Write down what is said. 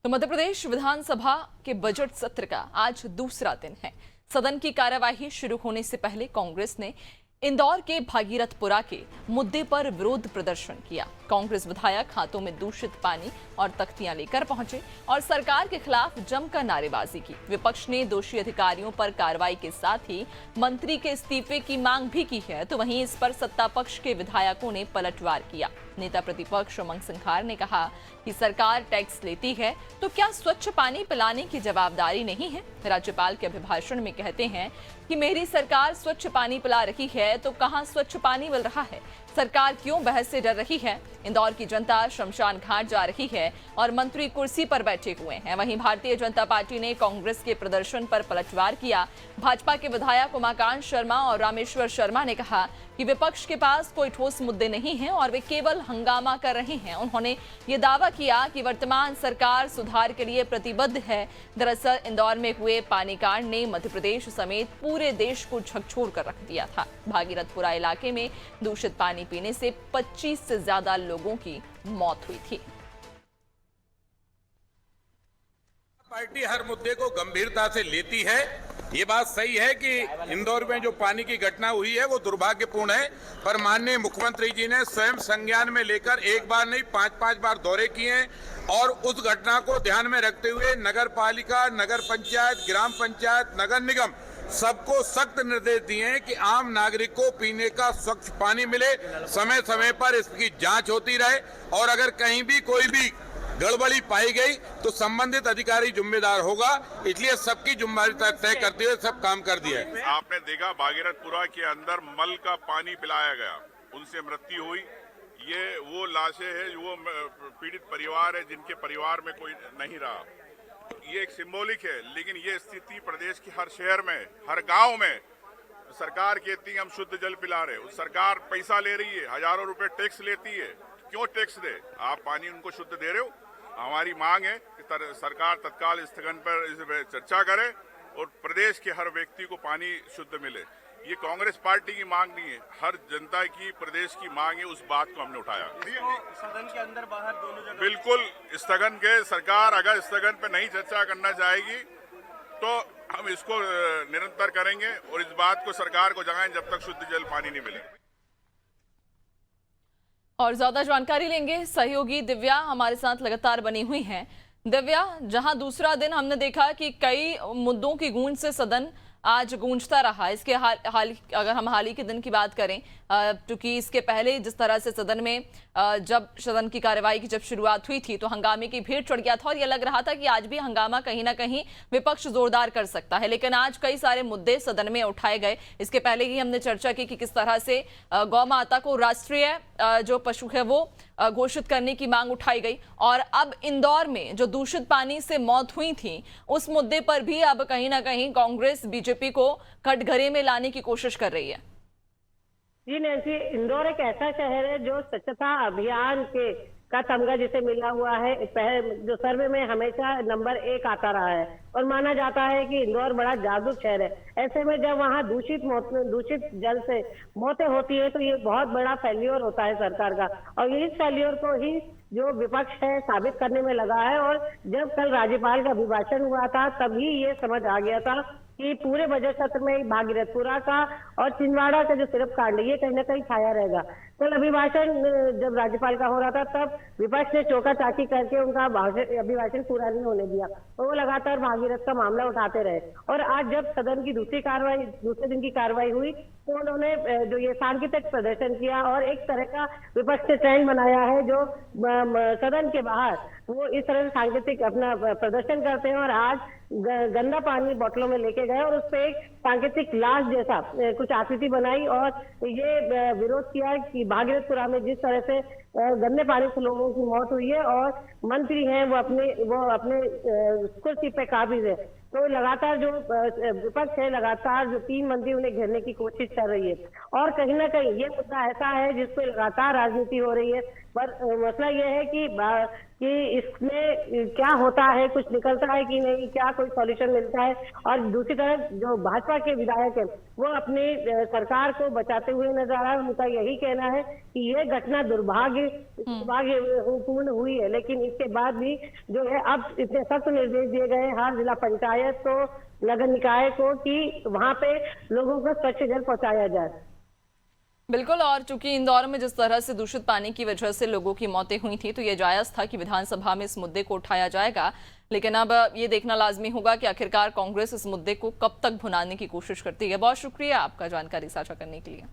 तो मध्य प्रदेश विधानसभा के बजट सत्र का आज दूसरा दिन है। सदन की कार्यवाही शुरू होने से पहले कांग्रेस ने इंदौर के भागीरथपुरा के मुद्दे पर विरोध प्रदर्शन किया। कांग्रेस विधायक हाथों में दूषित पानी और तख्तियां लेकर पहुंचे और सरकार के खिलाफ जमकर नारेबाजी की। विपक्ष ने दोषी अधिकारियों पर कार्रवाई के साथ ही मंत्री के इस्तीफे की मांग भी की है, तो वहीं इस पर सत्ता पक्ष के विधायकों ने पलटवार किया। नेता प्रतिपक्ष उमंग सिंघार ने कहा कि सरकार टैक्स लेती है तो क्या स्वच्छ पानी पिलाने की जवाबदारी नहीं है। राज्यपाल के अभिभाषण में कहते हैं कि मेरी सरकार स्वच्छ पानी पिला रही है तो कहां स्वच्छ पानी मिल रहा है। सरकार क्यों बहस से डर रही है। इंदौर की जनता शमशान घाट जा रही है और मंत्री कुर्सी पर बैठे हुए हैं। वहीं भारतीय जनता पार्टी ने कांग्रेस के प्रदर्शन पर पलटवार किया। भाजपा के विधायक उमाकांत शर्मा और रामेश्वर शर्मा ने कहा कि विपक्ष के पास कोई ठोस मुद्दे नहीं हैं और वे केवल हंगामा कर रहे हैं। उन्होंने ये दावा किया कि वर्तमान सरकार सुधार के लिए प्रतिबद्ध है। दरअसल इंदौर में हुए पानी कांड ने मध्य प्रदेश समेत पूरे देश को झकझोर कर रख दिया था। भागीरथपुरा इलाके में दूषित पानी पीने से 25 से ज्यादा लोगों की मौत हुई थी। पार्टी हर मुद्दे को गंभीरता से लेती है। ये बात सही है कि इंदौर में जो पानी की घटना हुई है वो दुर्भाग्यपूर्ण है, पर माननीय मुख्यमंत्री जी ने स्वयं संज्ञान में लेकर एक बार नहीं 5-5 बार दौरे किए हैं और उस घटना को ध्यान में रखते हुए नगर पालिका, नगर पंचायत, ग्राम पंचायत, नगर निगम सबको सख्त निर्देश दिए हैं कि आम नागरिक को पीने का स्वच्छ पानी मिले, समय समय पर इसकी जांच होती रहे और अगर कहीं भी कोई भी गड़बड़ी पाई गई तो संबंधित अधिकारी जिम्मेदार होगा। इसलिए सबकी जिम्मेदारी तय करते हुए सब काम कर दिया है। आपने देखा भागीरथपुरा के अंदर मल का पानी पिलाया गया, उनसे मृत्यु हुई। ये वो लाशें हैं, वो पीड़ित परिवार है जिनके परिवार में कोई नहीं रहा। ये एक सिंबॉलिक है, लेकिन ये स्थिति प्रदेश के हर शहर में, हर गांव में सरकार कहती है हम शुद्ध जल पिला रहे, सरकार पैसा ले रही है, हजारों रुपए टैक्स लेती है। क्यों टैक्स दे? आप पानी उनको शुद्ध दे रहे हो। हमारी मांग है कि सरकार तत्काल स्थगन पर इस चर्चा करे और प्रदेश के हर व्यक्ति को पानी शुद्ध मिले। ये कांग्रेस पार्टी की मांग नहीं है, हर जनता की, प्रदेश की मांग है। उस बात को हमने उठाया। सदन के अंदर बाहर दोनों जगह बिल्कुल स्थगन के, सरकार अगर स्थगन पर नहीं चर्चा करना चाहेगी तो हम इसको निरंतर करेंगे और इस बात को सरकार को जगाएं जब तक शुद्ध जल पानी नहीं मिले। और ज्यादा जानकारी लेंगे, सहयोगी दिव्या हमारे साथ लगातार बनी हुई हैं। दिव्या, जहां दूसरा दिन हमने देखा कि कई मुद्दों की गूंज से सदन आज गूंजता रहा। इसके अगर हम हाल ही के दिन की बात करें, क्योंकि इसके पहले जिस तरह से सदन में जब सदन की कार्यवाही की जब शुरुआत हुई थी तो हंगामे की भीड़ चढ़ गया था और यह लग रहा था कि आज भी हंगामा कहीं ना कहीं विपक्ष जोरदार कर सकता है, लेकिन आज कई सारे मुद्दे सदन में उठाए गए। इसके पहले ही हमने चर्चा की कि किस तरह से गौ माता को राष्ट्रीय जो पशु है वो घोषित करने की मांग उठाई गई और अब इंदौर में जो दूषित पानी से मौत हुई थी उस मुद्दे पर भी अब कहीं ना कहीं कांग्रेस बीजेपी को कटघरे में लाने की कोशिश कर रही है। जी नैन्सी, इंदौर एक ऐसा शहर है जो स्वच्छता अभियान के का तमगा जिसे मिला हुआ है। जो सर्वे में हमेशा नंबर 1 आता रहा है और माना जाता है कि इंदौर बड़ा जागरूक शहर है। ऐसे में जब वहाँ दूषित जल से मौतें होती है तो ये बहुत बड़ा फेल्योर होता है सरकार का और इस फेल्योर को ही जो विपक्ष है साबित करने में लगा है। और जब कल राज्यपाल का अभिभाषण हुआ था तभी ये समझ आ गया था कि पूरे बजट सत्र में भागीरथपुरा का और छिंदवाड़ा का जो सिर्फ कांड ये कहीं ना कहीं छाया रहेगा। कल अभिभाषण जब राज्यपाल का हो रहा था तब विपक्ष ने चौका चाकी करके उनका अभिभाषण पूरा नहीं होने दिया तो वो लगातार भागीरथ का मामला उठाते रहे। और आज जब सदन की दूसरे दिन की कार्रवाई हुई तो उन्होंने जो ये सांकेतिक प्रदर्शन किया और एक तरह का विपक्ष ने ट्रेंड बनाया है जो सदन के बाहर वो इस तरह से सांकेतिक अपना प्रदर्शन करते हैं और आज गंदा पानी बोतलों में लेके गए और उस पर एक सांकेतिक लाश जैसा कुछ आकृति बनाई और ये विरोध किया कि भागीरथपुरा में जिस तरह से गंदे पानी से लोगों की मौत हुई है और मंत्री हैं वो अपने कुर्सी पे काबिज है। तो लगातार जो विपक्ष है लगातार जो 3 मंत्री उन्हें घेरने की कोशिश कर रही है और कहीं ना कहीं ये मुद्दा ऐसा है जिसपे लगातार राजनीति हो रही है। पर मसला ये है कि इसमें क्या होता है, कुछ निकलता है कि नहीं, क्या कोई सॉल्यूशन मिलता है। और दूसरी तरफ जो भाजपा के विधायक है वो अपनी सरकार को बचाते हुए नजर आ रहा है। उनका यही कहना है कि ये घटना दुर्भाग्यपूर्ण हुई है, लेकिन इसके बाद भी जो है अब इतने सख्त निर्देश दिए गए हर जिला पंचायत को, नगर निकाय को, कि वहां पे लोगों को स्वच्छ जल पहुंचाया जाए। बिल्कुल, और चूंकि इंदौर में जिस तरह से दूषित पानी की वजह से लोगों की मौतें हुई थी तो ये जायज था कि विधानसभा में इस मुद्दे को उठाया जाएगा, लेकिन अब ये देखना लाजमी होगा कि आखिरकार कांग्रेस इस मुद्दे को कब तक भुनाने की कोशिश करती है। बहुत शुक्रिया आपका जानकारी साझा करने के लिए।